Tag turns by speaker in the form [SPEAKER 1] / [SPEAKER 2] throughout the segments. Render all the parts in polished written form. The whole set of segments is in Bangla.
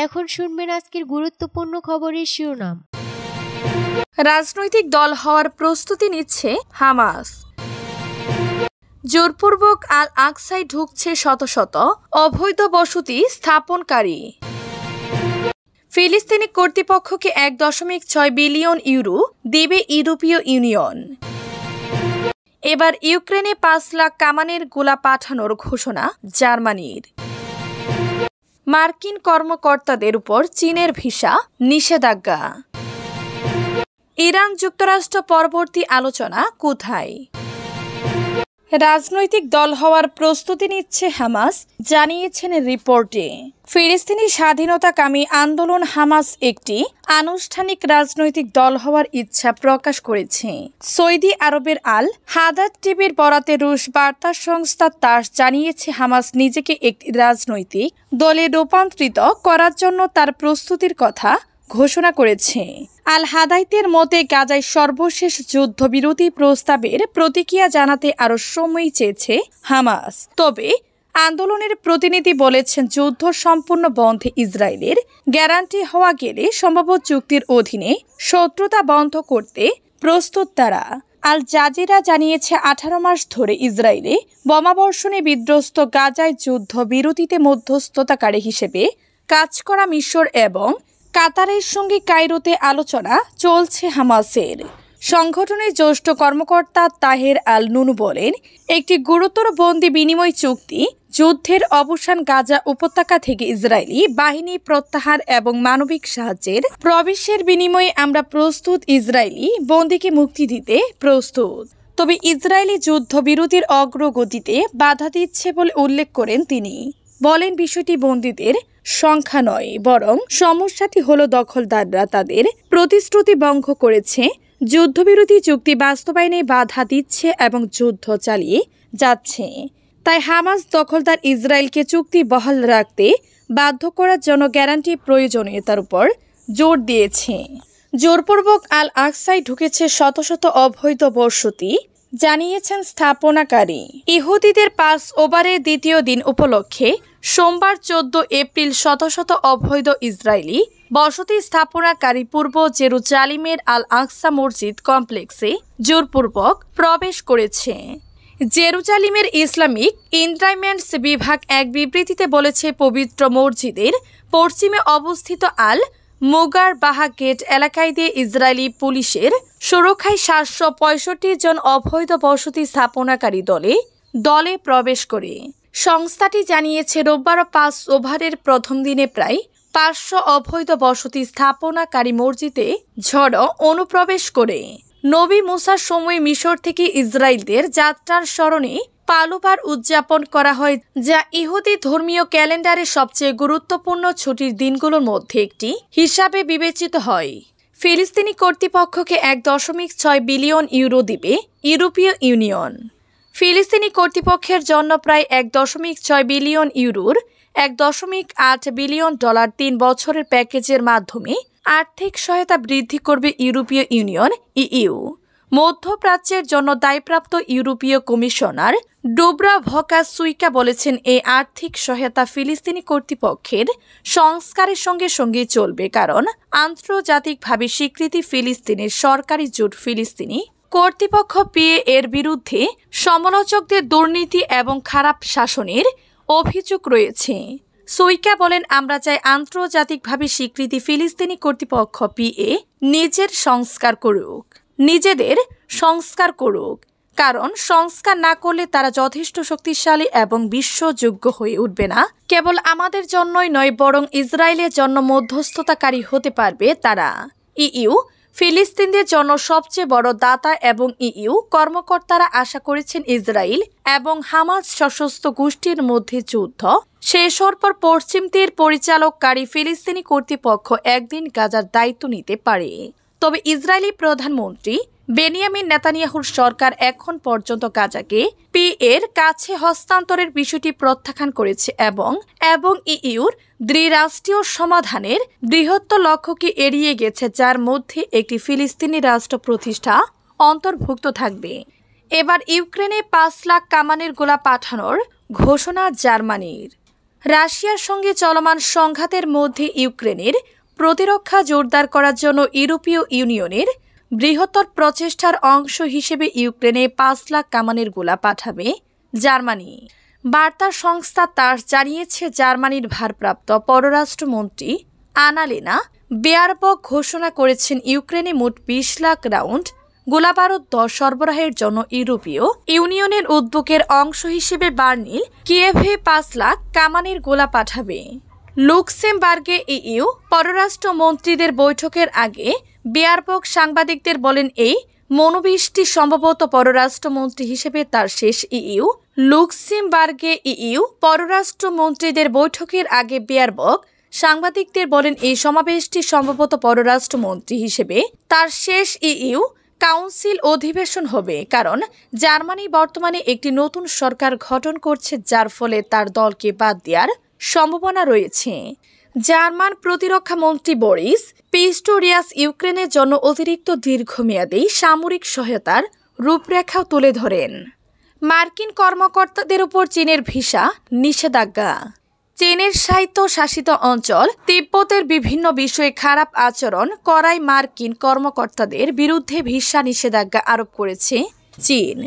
[SPEAKER 1] এখন শুনবেন আজকের গুরুত্বপূর্ণ খবরের শিরোনাম।
[SPEAKER 2] রাজনৈতিক দল হওয়ার প্রস্তুতি নিচ্ছে হামাস। জোরপূর্বক আল আকসায় ঢুকছে শত শত অবৈধ বসতি স্থাপনকারী। ফিলিস্তিনি কর্তৃপক্ষকে 1.6 বিলিয়ন ইউরো দেবে ইউরোপীয় ইউনিয়ন। এবার ইউক্রেনে 5 লাখ কামানের গোলা পাঠানোর ঘোষণা জার্মানির। মার্কিন কর্মকর্তাদের উপর চীনের ভিসা নিষেধাজ্ঞা। ইরান যুক্তরাষ্ট্র পরবর্তী আলোচনা কোথায়? রাজনৈতিক দল হওয়ার প্রস্তুতি নিচ্ছে হামাস, জানিয়েছেন রিপোর্টে। ফিলিস্তিনি স্বাধীনতাকামী আন্দোলন হামাস একটি আনুষ্ঠানিক রাজনৈতিক দল হওয়ার ইচ্ছা প্রকাশ করেছে। সৌদি আরবের আল হাদাদ টিভির বরাতে রুশ বার্তা সংস্থা তাস জানিয়েছে, হামাস নিজেকে একটি রাজনৈতিক দলে রূপান্তরিত করার জন্য তার প্রস্তুতির কথা ঘোষণা করেছে। আল হাদাইতের মতে গাজায় সর্বশেষ যুদ্ধবিরতি প্রস্তাবের প্রতিক্রিয়া জানাতে আরও সময় চেয়েছে হামাস। তবে আন্দোলনের প্রতিনিধি বলেছেন, যুদ্ধ সম্পূর্ণ বন্ধে ইসরায়েলের গ্যারান্টি হওয়া গেলে সম্ভাব্য চুক্তির অধীনে শত্রুতা বন্ধ করতে প্রস্তুত তারা। আল জাজিরা জানিয়েছে, 18 মাস ধরে ইসরায়েলে বোমাবর্ষণে বিধ্বস্ত গাজায় যুদ্ধবিরতিতে মধ্যস্থতাকারী হিসেবে কাজ করা মিশর এবং কাতারের সঙ্গে কায়রোতে আলোচনা চলছে হামাসের। সংগঠনের জ্যেষ্ঠ কর্মকর্তা তাহের আল নুনু বলেন, একটি গুরুতর বন্দি বিনিময় চুক্তি, যুদ্ধের অবসান, গাজা উপত্যকা থেকে ইসরায়েলি বাহিনী প্রত্যাহার এবং মানবিক সাহায্যের প্রবেশের বিনিময়ে আমরা প্রস্তুত। ইসরায়েলি বন্দীকে মুক্তি দিতে প্রস্তুত। তবে ইসরায়েলি যুদ্ধবিরতির অগ্রগতিতে বাধা দিচ্ছে বলে উল্লেখ করেন তিনি। বলেন, বিষয়টি বন্দীদের সংখ্যা নয়, বরং সমস্যাটি হলো দখলদাররা তাদের প্রতিশ্রুতি ভঙ্গ করেছে, যুদ্ধবিরতি চুক্তি বাস্তবায়নে বাধা দিচ্ছে এবং যুদ্ধ চালিয়ে যাচ্ছে। তাই হামাস দখলদার ইসরায়েলকে চুক্তি বহাল রাখতে বাধ্য করার জন্য গ্যারান্টি প্রয়োজনীয়তার উপর জোর দিয়েছে। জোরপূর্বক আল আকসায় ঢুকেছে শত শত অবৈধ বসতি, জানিয়েছেন স্থাপনাকারী। ইহুদিদের 5 ওভারের দ্বিতীয় দিন উপলক্ষে সোমবার 14 এপ্রিল শত শত অবৈধ ইসরায়েলি বসতি স্থাপনাকারী পূর্ব জেরুজালিমের আল আকসা মসজিদ কমপ্লেক্সে জোরপূর্বক প্রবেশ করেছে। জেরুজালিমের ইসলামিক ইন্টারমেন্টস বিভাগ এক বিবৃতিতে বলেছে, পবিত্র মসজিদের পশ্চিমে অবস্থিত আল মুগার বাহা গেট এলাকায় দিয়ে ইসরায়েলি পুলিশের সুরক্ষায় 765 জন অবৈধ বসতি স্থাপনাকারী দলে প্রবেশ করে। সংস্থাটি জানিয়েছে, রোববার 5 ওভারের প্রথম দিনে প্রায় 500 অবৈধ বসতি স্থাপনাকারী মসজিদে ঝড় অনুপ্রবেশ করে। নবী মুসার সময় মিশর থেকে ইসরায়েলদের যাত্রার স্মরণে পালুবার উদযাপন করা হয়, যা ইহুদি ধর্মীয় ক্যালেন্ডারের সবচেয়ে গুরুত্বপূর্ণ ছুটির দিনগুলোর মধ্যে একটি হিসাবে বিবেচিত হয়। ফিলিস্তিনি কর্তৃপক্ষকে 1.6 বিলিয়ন ইউরো দিবে ইউরোপীয় ইউনিয়ন। ফিলিস্তিনি কর্তৃপক্ষের জন্য প্রায় 1.6 বিলিয়ন ইউরোর $1.8 বিলিয়ন 3 বছরের প্যাকেজের মাধ্যমে আর্থিক সহায়তা বৃদ্ধি করবে ইউরোপীয় ইউনিয়ন ইইউ। মধ্যপ্রাচ্যের জন্য দায়প্রাপ্ত ইউরোপীয় কমিশনার ডুব্রাভকা সুইকা বলেছেন, এই আর্থিক সহায়তা ফিলিস্তিনি কর্তৃপক্ষের সংস্কারের সঙ্গে সঙ্গে চলবে, কারণ আন্তর্জাতিকভাবে স্বীকৃতি ফিলিস্তিনের সরকারি জোট ফিলিস্তিনি কর্তৃপক্ষ পিএ এর বিরুদ্ধে সমালোচকদের দুর্নীতি এবং খারাপ শাসনের অভিযোগ রয়েছে। সুইকা বলেন, আমরা চাই আন্তর্জাতিকভাবে স্বীকৃতি ফিলিস্তিনি কর্তৃপক্ষ পিএ নিজেদের সংস্কার করুক, কারণ সংস্কার না করলে তারা যথেষ্ট শক্তিশালী এবং বিশ্বযোগ্য হয়ে উঠবে না। কেবল আমাদের জন্যই নয়, বরং ইসরায়েলের জন্য মধ্যস্থতাকারী হতে পারবে তারা। ইইউ ফিলিস্তিনদের জন্য সবচেয়ে বড় দাতা এবং ইইউ কর্মকর্তারা আশা করেছেন, ইসরায়েল এবং হামাস সশস্ত্র গোষ্ঠীর মধ্যে যুদ্ধ শেষ হওয়ার পর পশ্চিম তীর পরিচালককারী ফিলিস্তিনি কর্তৃপক্ষ একদিন গাজার দায়িত্ব নিতে পারে। তবে ইসরায়েলি প্রধানমন্ত্রী বেনিয়ামিন নেতানিয়াহুর সরকার এখন পর্যন্ত গাজাকে পিএর কাছে হস্তান্তরের বিষয়টি প্রত্যাখ্যান করেছে এবং ইইউর দ্বিরাষ্ট্রীয় সমাধানের বৃহত্তর লক্ষ্যকে এড়িয়ে গেছে, যার মধ্যে একটি ফিলিস্তিনি রাষ্ট্র প্রতিষ্ঠা অন্তর্ভুক্ত থাকবে। এবার ইউক্রেনে 5 লাখ কামানের গোলা পাঠানোর ঘোষণা জার্মানির। রাশিয়ার সঙ্গে চলমান সংঘাতের মধ্যে ইউক্রেনের প্রতিরক্ষা জোরদার করার জন্য ইউরোপীয় ইউনিয়নের বৃহত্তর প্রচেষ্টার অংশ হিসেবে ইউক্রেনে ৫ লাখ কামানের গোলা পাঠাবে জার্মানি। বার্তা সংস্থা তাস জানিয়েছে, জার্মানির ভারপ্রাপ্ত পররাষ্ট্রমন্ত্রী আনালেনা বেয়ারবক ঘোষণা করেছেন ইউক্রেনে মোট ২০ লাখ রাউন্ড গোলাবারুদ সরবরাহের জন্য ইউরোপীয় ইউনিয়নের উদ্যোগের অংশ হিসেবে বার্লিন কিয়েভে ৫ লাখ কামানের গোলা পাঠাবে। লুক্সেমবার্গে ইইউ পররাষ্ট্রমন্ত্রীদের বৈঠকের আগে বেয়ারবক সাংবাদিকদের বলেন, এই মনোবিশটি সম্ভবত পররাষ্ট্রমন্ত্রী হিসেবে তার শেষ ইইউ। লুক্সেমবার্গে ইইউ পররাষ্ট্রমন্ত্রীদের বৈঠকের আগে বেয়ারবক সাংবাদিকদের বলেন, এই সমাবেশটি সম্ভবত পররাষ্ট্রমন্ত্রী হিসেবে তার শেষ ইইউ কাউন্সিল অধিবেশন হবে, কারণ জার্মানি বর্তমানে একটি নতুন সরকার গঠন করছে, যার ফলে তার দলকে বাদ দেওয়ার সম্ভাবনা রয়েছে। জার্মান প্রতিরক্ষা মন্ত্রী বরিস পিস্টোরিয়াস ইউক্রেনের জন্য অতিরিক্ত দীর্ঘমেয়াদী সামরিক সহায়তার রূপরেখাও তুলে ধরেন। মার্কিন কর্মকর্তাদের উপর চীনের ভিসা নিষেধাজ্ঞা। চীনের স্বায়ত্তশাসিত অঞ্চল তিব্বতের বিভিন্ন বিষয়ে খারাপ আচরণ করায় মার্কিন কর্মকর্তাদের বিরুদ্ধে ভিসা নিষেধাজ্ঞা আরোপ করেছে চীন।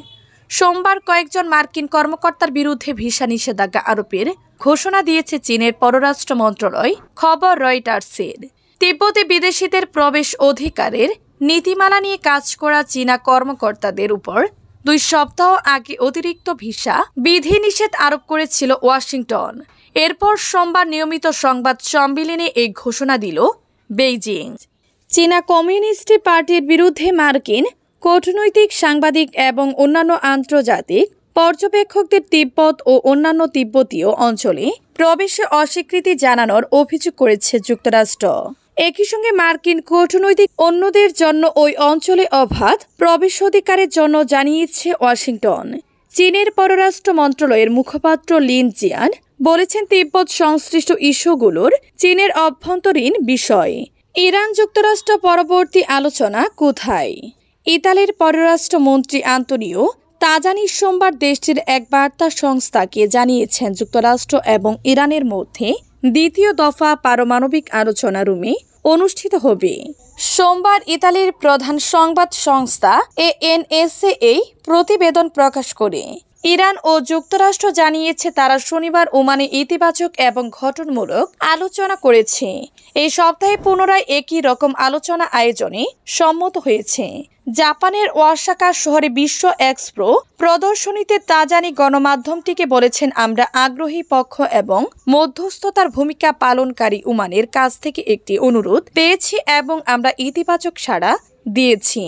[SPEAKER 2] সোমবার কয়েকজন মার্কিন কর্মকর্তার বিরুদ্ধে ভিসা নিষেধাজ্ঞা আরোপের ঘোষণা দিয়েছে চীনের পররাষ্ট্র মন্ত্রণালয়, খবর রয়টার্সের। তিব্বতে বিদেশিদের প্রবেশ অধিকারের নীতিমালা নিয়ে কাজ করা চীনা কর্মকর্তাদের উপর 2 সপ্তাহ আগে অতিরিক্ত ভিসা বিধিনিষেধ আরোপ করেছিল ওয়াশিংটন। এরপর সোমবার নিয়মিত সংবাদ সম্মেলনে এই ঘোষণা দিল বেইজিং। চীনা কমিউনিস্ট পার্টির বিরুদ্ধে মার্কিন কূটনৈতিক, সাংবাদিক এবং অন্যান্য আন্তর্জাতিক পর্যবেক্ষকদের তিব্বত ও অন্যান্য তিব্বতীয় অঞ্চলে প্রবেশে অস্বীকৃতি জানানোর অভিযোগ করেছে যুক্তরাষ্ট্র। একই সঙ্গে মার্কিন কূটনৈতিক অন্যদের জন্য ওই অঞ্চলে অবাধ প্রবেশাধিকারের জন্য জানিয়েছে ওয়াশিংটন। চীনের পররাষ্ট্র মন্ত্রণালয়ের মুখপাত্র লিন জিয়ান বলেছেন, তিব্বত সংশ্লিষ্ট ইস্যুগুলোর চীনের অভ্যন্তরীণ বিষয়। ইরান যুক্তরাষ্ট্র পরবর্তী আলোচনা কোথায়? ইতালির পররাষ্ট্রমন্ত্রী আন্তোনিও তাজানি সোমবার দেশটির এক বার্তা সংস্থাকে জানিয়েছেন, যুক্তরাষ্ট্র এবং ইরানের মধ্যে দ্বিতীয় দফা পারমাণবিক আলোচনা রোমে অনুষ্ঠিত হবে। সোমবার ইতালির প্রধান সংবাদ সংস্থা এএনএসএ এই প্রতিবেদন প্রকাশ করে। ইরান ও যুক্তরাষ্ট্র জানিয়েছে, তারা শনিবার ওমানে ইতিবাচক এবং গঠনমূলক আলোচনা করেছে। এই সপ্তাহে পুনরায় একই রকম আলোচনা আয়োজনে সম্মত হয়েছে। জাপানের ওয়াসাকা শহরে বিশ্ব এক্সপো প্রদর্শনীতে তাজানি গণমাধ্যমটিকে বলেছেন, আমরা আগ্রহী পক্ষ এবং মধ্যস্থতার ভূমিকা পালনকারী ওমানের কাছ থেকে একটি অনুরোধ পেয়েছি এবং আমরা ইতিবাচক সাড়া দিয়েছি।